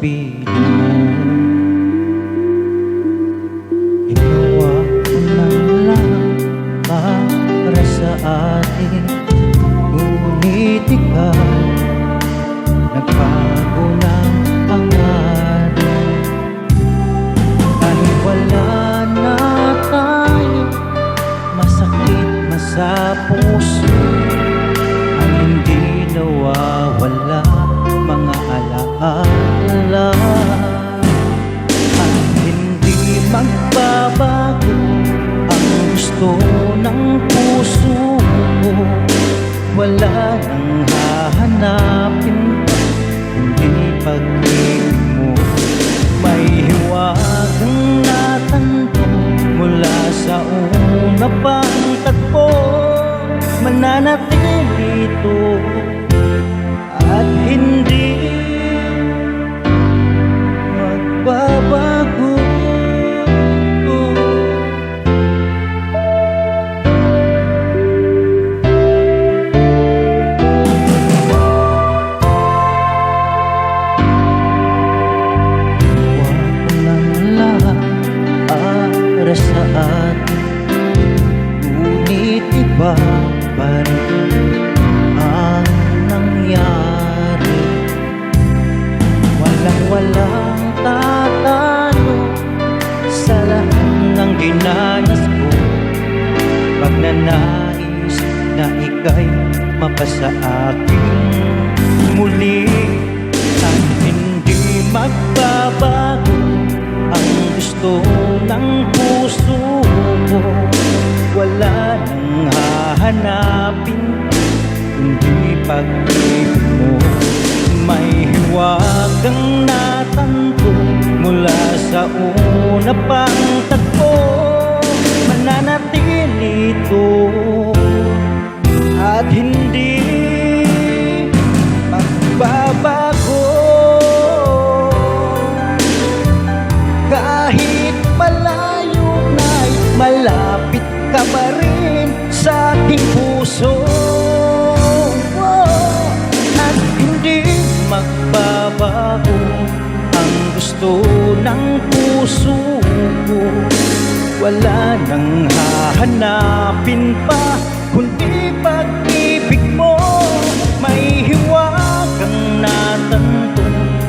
piling mo. Ginawa ko ng lahat para sa atin, ngunit ikaw nagbago ng pangalan. Kahit wala na tayo, masakit na sa puso ang hindi nawawala, mga alaala. At hindi magbabago ang gusto ng puso ko. Wala nang hahanapin pa, hindi pag-ibig mo. May hiwagang natanto mula sa una pang tagpo. Mananatili ito at hindi magbabago. Para sa atin, ngunit iba pa rin ang nangyari. Walang tatalo sa lahat ng dinanas ko. Pagnanais na ika'y mapasa akin muli, at hindi magbabago ang gusto ng puso ko. Wala nang hahanapin kundi pag-ibig mo. May hiwagang natanto mula sa una pang tagpo. Mananatili ito at hindi magbabago. Kahit malayo na'y malapit ka pa rin sa aking puso. At hindi magbabago ang gusto ng puso ko. Wala nang hahanapin pa kundi pag-ibig mo. May hiwagang natanto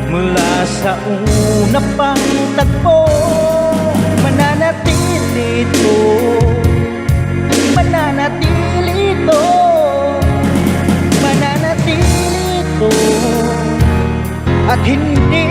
mula sa una pang tagpo. Mananatili ito, mananatili ito, mananatili ito, at hindi